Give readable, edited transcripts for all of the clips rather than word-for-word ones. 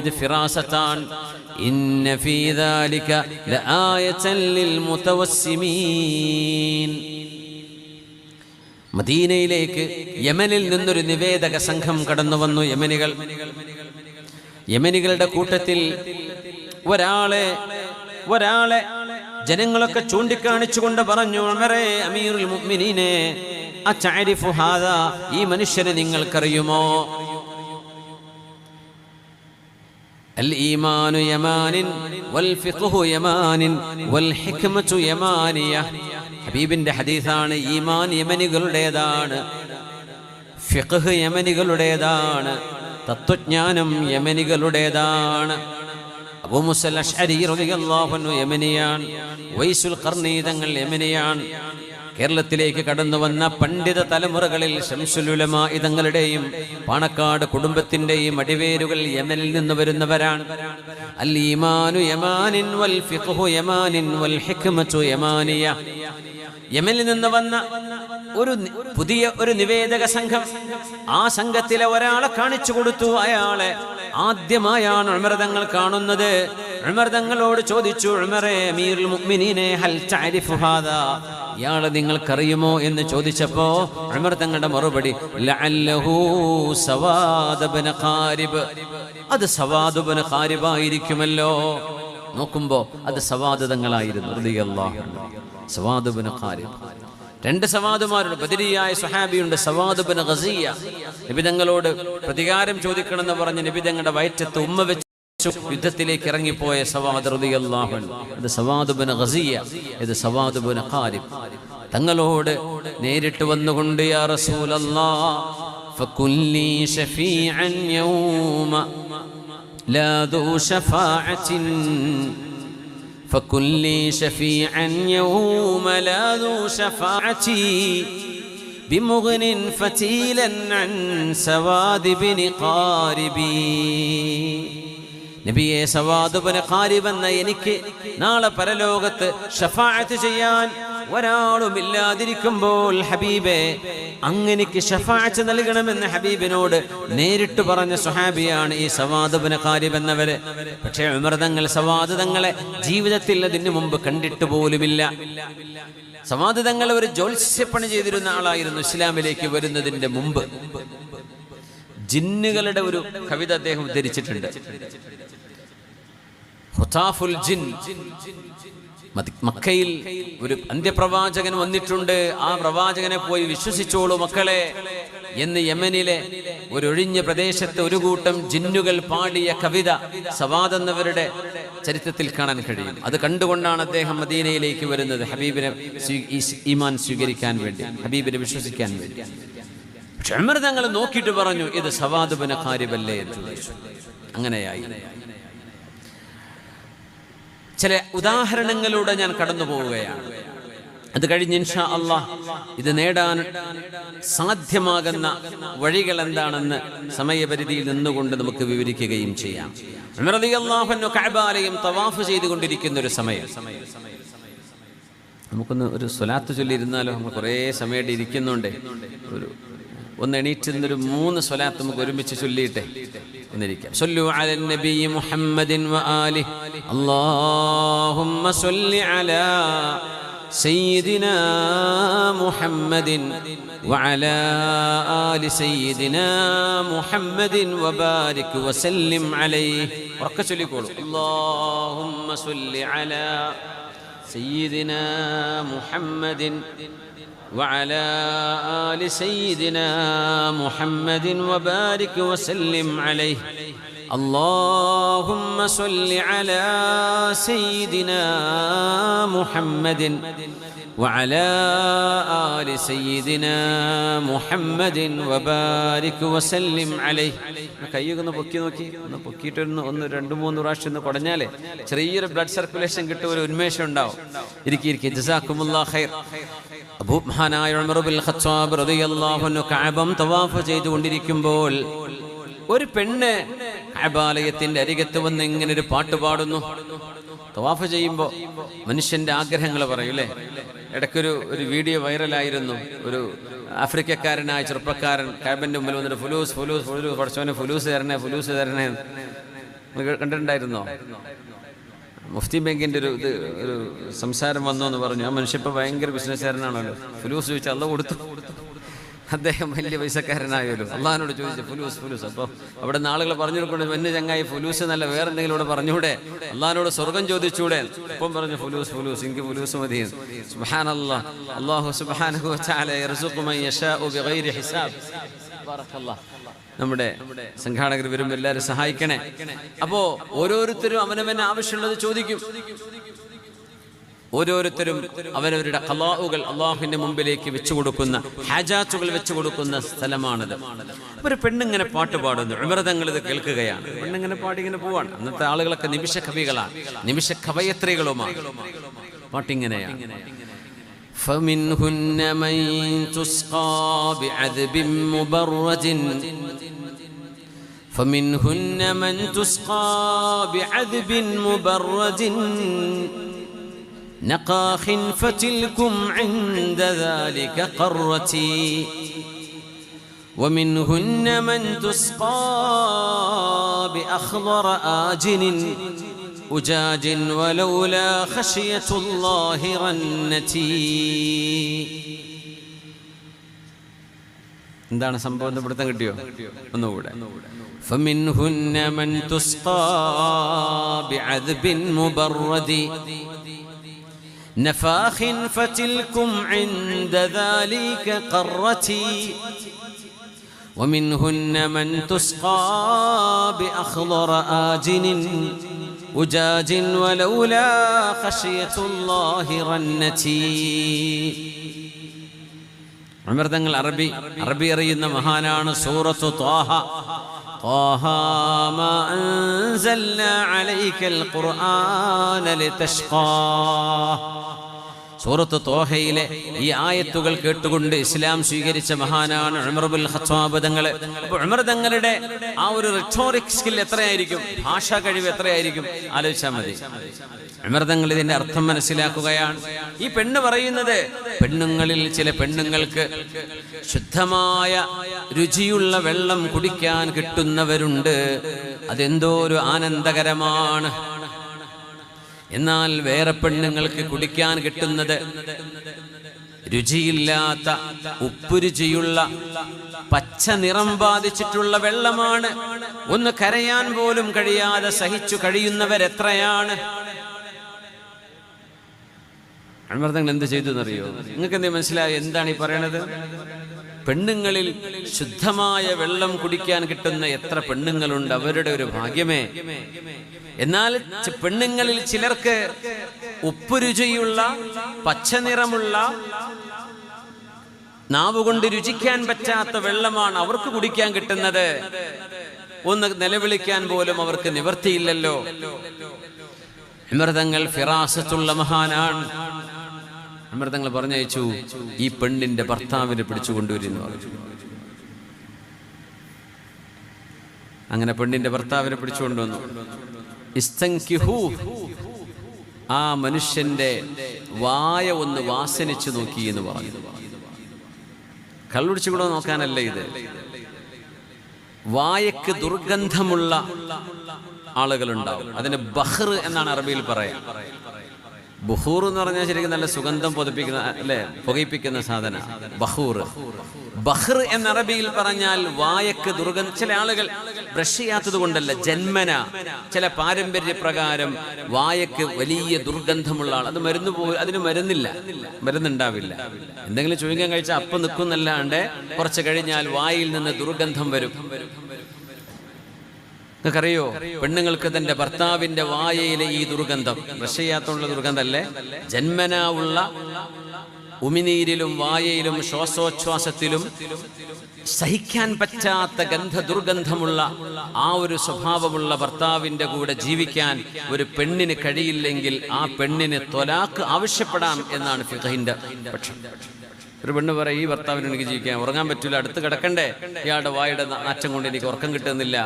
ഇത് ഫിറാസത്താണ്. ഇന്ന ഫീ ദാലിക ലആയതൻ ലിൽ മുതവസ്സിമീൻ. മദീനയിലേക്ക് യമനിൽ നിന്നൊരു നിവേദക സംഘം കടന്നു വന്നു. യമനികളുടെ കൂട്ടത്തിൽ ഒരാളെ ജനങ്ങളൊക്കെ ചൂണ്ടിക്കാണിച്ചുകൊണ്ട് പറഞ്ഞു, ഉമറേ അമീറുൽ മുഅ്മിനീനെ, അതഅരിഫു ഹാദാ, ഈ മനുഷ്യനെ നിങ്ങൾക്കറിയുമോ? അൽ ഈമാനു യമാനിൻ വൽ ഫിഖ്ഹു യമാനിൻ വൽ ഹിക്മതു യമാനിയ. ഹബീബിന്റെ ഹദീസാണ്. ഈമാൻ യമനികളുടേതാണ്, ഫിഖ്ഹ് യമനികളുടേതാണ്, തത്വജ്ഞാനം യമനികളുടേതാണ്. അബൂ മുസൽ അശ്അരി റളിയല്ലാഹു അൻഹു യമനിയാണ്. വൈസുൽ ഖർനി തങ്ങൾ യമനിയാണ്. കേരളത്തിലേക്ക് കടന്നു വന്ന പണ്ഡിത തലമുറകളിൽ ശംസുൽ ഉലമാ തങ്ങളുടെയും പാണക്കാട് കുടുംബത്തിന്റെയും അടിവേരുകൾ യമനിൽ നിന്ന് വരുന്നവരാണ്. അൽ ഈമാനു യമാനിൻ വൽ ഫിഖ്ഹു യമാനിൻ വൽ ഹിക്മതു യമാനിയ. യമനിൽ നിന്ന് വന്ന പുതിയ ഒരു നിവേദക സംഘം, ആ സംഘത്തിലെ ഒരാളെ കാണിച്ചു കൊടുത്തു. അയാളെ ആദ്യമായാണ് ഉമർ തങ്ങൾ കാണുന്നത്. ഉമർ തങ്ങളോട് ചോദിച്ചു, ഉമറേ അമീറുൽ മുഅ്മിനീനെ, ഹൽ തഅരിഫു ഹാദാ, ഇയാളെ നിങ്ങൾക്കറിയുമോ എന്ന് ചോദിച്ചപ്പോ ഉമർ തങ്ങളുടെ മറുപടി, ലഅല്ലഹു സവാദ് ഇബ്നു ഖാരിബ്, അത് സവാദ് ഇബ്നു ഖാരിബ് ആയിരിക്കുമല്ലോ. നോക്കുമ്പോ അത് സവാദ് തങ്ങളായിരുന്നു റളിയല്ലാഹു അൻഹു. സവാദ് ഇബ്നു ഖാരിബ്. രണ്ട് സവാദുമാരുണ്ട്. ബദരിയായ സ്വഹാബിയുണ്ട് സവാദ് ഇബ്നു ഗസിയ. നബി തങ്ങളോട് പ്രതികാരം ചോദിക്കണമെന്ന് പറഞ്ഞ് നബി തങ്ങളുടെ വയറ്റത്ത് ഉമ്മ വെച്ച് യുദ്ധത്തിലേക്ക് ഇറങ്ങിപ്പോയ സവാദ് റളിയല്ലാഹു അൻഹു. ഇത് സവാദ് ഇബ്നു ഗസിയ, ഇത് സവാദ് ഇബ്നു ഖാരിബ്. തങ്ങളോട് നേരിട്ട് വന്നുകൊണ്ട്, യാ റസൂലല്ലാഹ് ഫകുല്ലി ശഫീഅൻ യൗമ ലാ ദു ശഫാഅത്തിൻ فكلي شفيعا يوم لا ذو شفاعتي بمغن فتيلا عن سواد بن قاربي. നബിയെ, സവാദ് ഇബ്നു ഖാരിബ് എന്ന എനിക്ക് നാളെ പരലോകത്ത് ഷഫാഅത്ത് ചെയ്യാൻ ഒരാളുമില്ലാതിരിക്കുമ്പോൾ ഹബീബേ, അങ്ങനെക്ക് ഷഫാഅത്ത് നൽകണമെന്ന് ഹബീബിനോട് നേരിട്ട് പറഞ്ഞ സ്വഹാബിയാണ് ഈ സവാദ് ഇബ്നു ഖാരിബ് എന്നവര്. പക്ഷേ ഉമർ തങ്ങൾ സവാദ് തങ്ങളെ ജീവിതത്തിൽ അതിനു മുമ്പ് കണ്ടിട്ട് പോലുമില്ല. സവാദ് തങ്ങൾ ഒരു ജ്യോത്സ്യപ്പണി ചെയ്തിരുന്ന ആളായിരുന്നു. ഇസ്ലാമിലേക്ക് വരുന്നതിന്റെ മുമ്പ് ജിന്നുകളുടെ ഒരു കവിത അദ്ദേഹം ഉദ്ധരിച്ചിട്ടുണ്ട്. ഖുതാഫുൽ ജിൻ. മക്കയിൽ ഒരു അന്ത്യപ്രവാചകൻ വന്നിട്ടുണ്ട്, ആ പ്രവാചകനെ പോയി വിശ്വസിച്ചോളൂ മക്കളെ എന്ന് യമനിലെ ഒരു ഒഴിഞ്ഞ പ്രദേശത്ത് ഒരു കൂട്ടം ജിന്നുകൾ പാടിയ കവിത സവാദ് എന്നവരുടെ ചരിത്രത്തിൽ കാണാൻ കഴിയും. അത് കണ്ടുകൊണ്ടാണ് അദ്ദേഹം മദീനയിലേക്ക് വരുന്നത്, ഹബീബിനെ ഈമാൻ സ്വീകരിക്കാൻ വേണ്ടി, ഹബീബിനെ വിശ്വസിക്കാൻ വേണ്ടി. പക്ഷെ ഉമർ തങ്ങൾ നോക്കിയിട്ട് പറഞ്ഞു, ഇത് സവാദ് ഇബ്നു ഖാരിബ് അല്ലേ എന്ന് ചോദിച്ചു. അങ്ങനെയായി. ചില ഉദാഹരണങ്ങളിലൂടെ ഞാൻ കടന്നു പോവുകയാണ്. അത് കഴിഞ്ഞ് ഇൻഷാ അല്ലാഹ് ഇത് നേടാൻ സാധ്യമാകുന്ന വഴികൾ എന്താണെന്ന് സമയപരിധിയിൽ നിന്നുകൊണ്ട് നമുക്ക് വിവരിക്കുകയും ചെയ്യാം. ഉമർ റളിയല്ലാഹു അൻഹു കഅബാലയം തവാഫ് ചെയ്തുകൊണ്ടിരിക്കുന്ന ഒരു സമയം. നമുക്കൊന്ന് ഒരു സ്വലാത്ത് ചൊല്ലിയിരുന്നാലോ? നമ്മൾ കുറേ സമയമായിട്ട് ഇരിക്കുന്നുണ്ട്. ഒന്ന് എണീറ്റുന്നൊരു 3 സ്വലാത്ത് നമുക്ക് ഒരുമിച്ച് ചൊല്ലിയിട്ടെ ഒന്നിരിക്കാം. സല്ലു അലൻ നബി മുഹമ്മദിൻ വ ആലിഹി അല്ലാഹുമ്മ സല്ലി അലാ സയ്യിദിനാ മുഹമ്മദിൻ വ അലാ ആലി സയ്യിദിനാ മുഹമ്മദിൻ വ ബാരിക് വ സല്ലിം അലൈഹി. ഉറക്കെ ചൊല്ലിക്കോളൂ. അല്ലാഹുമ്മ സല്ലി അലാ സയ്യിദിനാ മുഹമ്മദിൻ وعلى آل سيدنا محمد وبارك وسلم عليه. اللهم صل على سيدنا محمد وعلى آل سيدنا محمد وبارك وسلم عليه. കൈയൊന്ന് പൊക്കി നോക്കി, ഒന്ന് പൊക്കിയിട്ടൊന്ന് 1-2-3 പ്രാവശ്യം ഒന്ന് കുടഞ്ഞാലേ ചെറിയൊരു ബ്ലഡ് സർക്കുലേഷൻ കിട്ടും, ഒരു ഉന്മേഷം ഉണ്ടാവും. ഇരിക്കും. ജസാക്കുമുല്ലാഹ് ഖൈർ. മഹാനായ ഉമർ ഇബ്നുൽ ഖത്താബ് റളിയല്ലാഹു അൻഹു കഅബം തവാഫ് ചെയ്തുകൊണ്ടിരിക്കുമ്പോൾ ഒരു പെണ്ണ് കഅബാലയത്തിന്റെ അരികത്ത് വന്ന് ഇങ്ങനെ ഒരു പാട്ട് പാടുന്നു. തവാഫ് ചെയ്യുമ്പോൾ മനുഷ്യന്റെ ആഗ്രഹങ്ങൾ പറയൂലേ. ഇടയ്ക്കൊരു വീഡിയോ വൈറലായിരുന്നു. ഒരു ആഫ്രിക്കക്കാരനായ ചെറുപ്പക്കാരൻ കഅബന്റെ മുമ്പിൽ വന്നിട്ട് ഫുലൂസ് ഫുലൂസ് ഫുലൂസ് പഠിച്ചവനെ ഫുലൂസ് തരണേ കണ്ടിട്ടുണ്ടായിരുന്നോ? മുഫ്തി ബാങ്കിൻ്റെ ഒരു സംസാരം വന്നു എന്ന് പറഞ്ഞു. ആ മനുഷ്യ ഇപ്പോൾ ഭയങ്കര ബിസിനസ്സുകാരനാണല്ലോ. ഫുലൂസ് ചോദിച്ചാൽ അള്ള കൊടുത്തു. അദ്ദേഹം വലിയ പൈസക്കാരനായല്ലോ. അള്ളാഹിനോട് ചോദിച്ചു ഫുലൂസ്. അപ്പോൾ അവിടെ നിന്ന് ആളുകൾ പറഞ്ഞു കൊടുക്കുന്നത് എന്നെ ചങ്ങായി ഫുലൂസ് എന്നല്ല വേറെ എന്തെങ്കിലും ഇവിടെ പറഞ്ഞൂടെ, അള്ളാഹിനോട് സ്വർഗം ചോദിച്ചൂടെ? ഇപ്പം പറഞ്ഞു ഫുലൂസ്, എനിക്ക് ഫുലൂസ് മതി. സുബ്ഹാനല്ലാഹ്, അല്ലാഹു സുബ്ഹാനഹു വ തആല യർസുഖു മൻ യശാഉ ബിഗൈരി ഹിസാബ്. ബറക്കല്ലാഹ്. നമ്മുടെ സംഘാടകർ വരുമ്പോൾ എല്ലാവരും സഹായിക്കണേ. അപ്പോൾ ഓരോരുത്തരും അവനവന് ആവശ്യമുള്ളത് ചോദിക്കും. ഓരോരുത്തരും അവരവരുടെ ഖലാഉകൾ അള്ളാഹുവിന്റെ മുമ്പിലേക്ക് വെച്ചു കൊടുക്കുന്ന, ഹാജാത്തുകൾ വെച്ചു കൊടുക്കുന്ന സ്ഥലമാണിത്. ഒരു പെണ്ണിങ്ങനെ പാട്ട് പാടുന്നു. ഉമർ തങ്ങൾ ഇത് കേൾക്കുകയാണ്. പെണ്ണിങ്ങനെ പാടി ഇങ്ങനെ പോവാണ്. അന്നത്തെ ആളുകളൊക്കെ നിമിഷ കവികളാണ്, നിമിഷ കവയത്രികളുമാണ്. പാട്ടിങ്ങനെയാണ്. فمنهن من تسقى بعذب مبرد فمنهن من تسقى بعذب مبرد نقاخ فتلكم عند ذلك قرتي ومنهن من تسقى بأخضر آجن أجاج ولولا خشية الله رنتي. എന്താണ് സംഭവം? പിടുത്തം കിട്ടിയോ? ഒന്നുകൂടെ. فمنهن من تسقى بعذب مبرد نفاخ فتلكم عند ذلك قرتي ومنهن من تسقى بأخضر آجن أجاج ولولا خشية الله رنتي. ഉമർ തങ്ങൾ അറബി അറിയുന്ന മഹാനാണ്. സൂറത്തു ത്വാഹ, ത്വാഹ മാ അൻസൽനാ അലൈക്കൽ ഖുർആന ലിതശ്ഖാ. സൂറത്ത് ത്വാഹയിലെ ഈ ആയത്തുകൾ കേട്ടുകൊണ്ട് ഇസ്ലാം സ്വീകരിച്ച മഹാനാണ് ഉമർ ഇബ്നുൽ ഖത്താബ് തങ്ങൾ. അപ്പോൾ ഉമർ തങ്ങളുടെ ആ ഒരു റിട്ടോറിക് സ്കിൽ എത്രയായിരിക്കും, ഭാഷാ കഴിവ് എത്രയായിരിക്കും ആലോചിച്ചാൽ മതി. ഉമർ തങ്ങൾ ഇതിന്റെ അർത്ഥം മനസ്സിലാക്കുകയാണ്. ഈ പെണ്ണ് പറയുന്നത്, പെണ്ണുങ്ങളിൽ ചില പെണ്ണുങ്ങൾക്ക് ശുദ്ധമായ രുചിയുള്ള വെള്ളം കുടിക്കാൻ കിട്ടുന്നവരുണ്ട്, അതെന്തോ ഒരു ആനന്ദകരമാണ്. എന്നാൽ വേറെ പെണ്ണുങ്ങൾക്ക് കുടിക്കാൻ കിട്ടുന്നത് രുചിയില്ലാത്ത, ഉപ്പുരുചിയുള്ള, പച്ച നിറം ബാധിച്ചിട്ടുള്ള വെള്ളമാണ്. ഒന്ന് കരയാൻ പോലും കഴിയാതെ സഹിച്ചു കഴിയുന്നവരെത്രയാണ്. അമൃതങ്ങൾ എന്ത് ചെയ്തു എന്നറിയോ? നിങ്ങൾക്ക് എന്തേ മനസ്സിലായോ എന്താണ് ഈ പറയണത്? പെണ്ണുങ്ങളിൽ ശുദ്ധമായ വെള്ളം കുടിക്കാൻ കിട്ടുന്ന എത്ര പെണ്ണുങ്ങളുണ്ട്, അവരുടെ ഒരു ഭാഗ്യമേ. എന്നാൽ പെണ്ണുങ്ങളിൽ ചിലർക്ക് ഉപ്പുരുചിയുള്ള, പച്ചനിറമുള്ള, നാവുകൊണ്ട് രുചിക്കാൻ പറ്റാത്ത വെള്ളമാണ് അവർക്ക് കുടിക്കാൻ കിട്ടുന്നത്. ഒന്ന് നിലവിളിക്കാൻ പോലും അവർക്ക് നിവർത്തിയില്ലല്ലോ. അമൃതങ്ങൾ ഫിറാസത്തുള്ള മഹാനാണ്. അമൃതങ്ങൾ പറഞ്ഞയച്ചു, ഈ പെണ്ണിന്റെ ഭർത്താവിനെ പിടിച്ചു കൊണ്ടുവരുന്നു. അങ്ങനെ പെണ്ണിന്റെ ഭർത്താവിനെ പിടിച്ചു കൊണ്ടുവന്നു. ഇസ്തൻകിഹു, ആ മനുഷ്യന്റെ വായ ഒന്ന് വാസനിച്ചു നോക്കി എന്ന് പറഞ്ഞു. കള്ളുടിച്ചു കൂടെ നോക്കാനല്ല ഇത്. വായക്ക് ദുർഗന്ധമുള്ള ആളുകളുണ്ടാവും. അതിന് ബഹ്ർ എന്നാണ് അറബിയിൽ പറയാം. ബുഹൂർ എന്ന് പറഞ്ഞാൽ ശരിക്കും നല്ല സുഗന്ധം പൊതിപ്പിക്കുന്ന, അല്ലെ, പുകയിപ്പിക്കുന്ന സാധന ബഹൂർ. ബഹ്ർ എന്ന അറബിയിൽ പറഞ്ഞാൽ വായക്ക് ദുർഗന്ധം. ചില ആളുകൾ ബ്രഷ് ചെയ്യാത്തത് കൊണ്ടല്ല, ജന്മന ചില പാരമ്പര്യ പ്രകാരം വായക്ക് വലിയ ദുർഗന്ധമുള്ള ആൾ. അത് അതിന് മരുന്നുണ്ടാവില്ല. എന്തെങ്കിലും ചുരുങ്ങാൻ കഴിച്ചാൽ അപ്പം നിൽക്കുന്നല്ലാണ്ട് കുറച്ച് കഴിഞ്ഞാൽ വായിൽ നിന്ന് ദുർഗന്ധം വരും. നിങ്ങൾക്കറിയോ, പെണ്ണുങ്ങൾക്ക് തന്റെ ഭർത്താവിന്റെ വായയിലെ ഈ ദുർഗന്ധം, ബ്രഷ് ചെയ്യാത്തുള്ള ദുർഗന്ധമല്ലേ, ജന്മനാ ഉള്ള ഉമിനീരിലും വായയിലും ശ്വാസോച്ഛ്വാസത്തിലും സഹിക്കാൻ പറ്റാത്ത ദുർഗന്ധമുള്ള ആ ഒരു സ്വഭാവമുള്ള ഭർത്താവിന്റെ കൂടെ ജീവിക്കാൻ ഒരു പെണ്ണിന് കഴിയില്ലെങ്കിൽ ആ പെണ്ണിന് ത്വലാഖ് ആവശ്യപ്പെടാം എന്നാണ് ഫിഖഹിന്റെ പക്ഷം. ഒരു പെണ്ണ് പറയും, ഈ ഭർത്താവിന് എനിക്ക് ജീവിക്കാൻ, ഉറങ്ങാൻ പറ്റില്ല, അടുത്ത് കിടക്കണ്ടേ, ഇയാളുടെ വായുടെ നാറ്റം കൊണ്ട് എനിക്ക് ഉറക്കം കിട്ടുന്നില്ല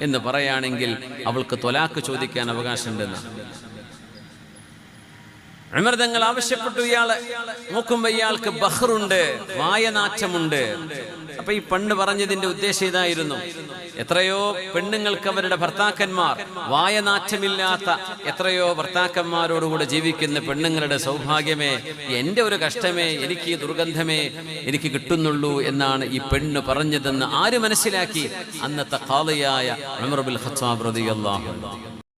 എന്ന് പറയുകയാണെങ്കിൽ അവൾക്ക് ത്വലാഖ് ചോദിക്കാൻ അവകാശമുണ്ടെന്ന്. ഉമർ തങ്ങൾ ആവശ്യപ്പെട്ടു. ഇയാളെ നോക്കുമ്പോ ഇയാൾക്ക് ബഹ്റുണ്ട്, വായനാറ്റമുണ്ട്. അപ്പൊ ഈ പെണ്ണ് പറഞ്ഞതിന്റെ ഉദ്ദേശം ഇതായിരുന്നു, എത്രയോ പെണ്ണുങ്ങൾക്ക് അവരുടെ ഭർത്താക്കന്മാർ, വായനാറ്റമില്ലാത്ത എത്രയോ ഭർത്താക്കന്മാരോടുകൂടെ ജീവിക്കുന്ന പെണ്ണുങ്ങളുടെ സൗഭാഗ്യമേ, എൻ്റെ ഒരു കഷ്ടമേ, എനിക്ക് ഈ ദുർഗന്ധമേ എനിക്ക് കിട്ടുന്നുള്ളൂ എന്നാണ് ഈ പെണ്ണ് പറഞ്ഞതെന്ന് ആര് മനസ്സിലാക്കി? അന്നത്തെ ഖാദിയായ ഉമർ ബിൻ ഖത്താബ് റളിയല്ലാഹു അൻഹു.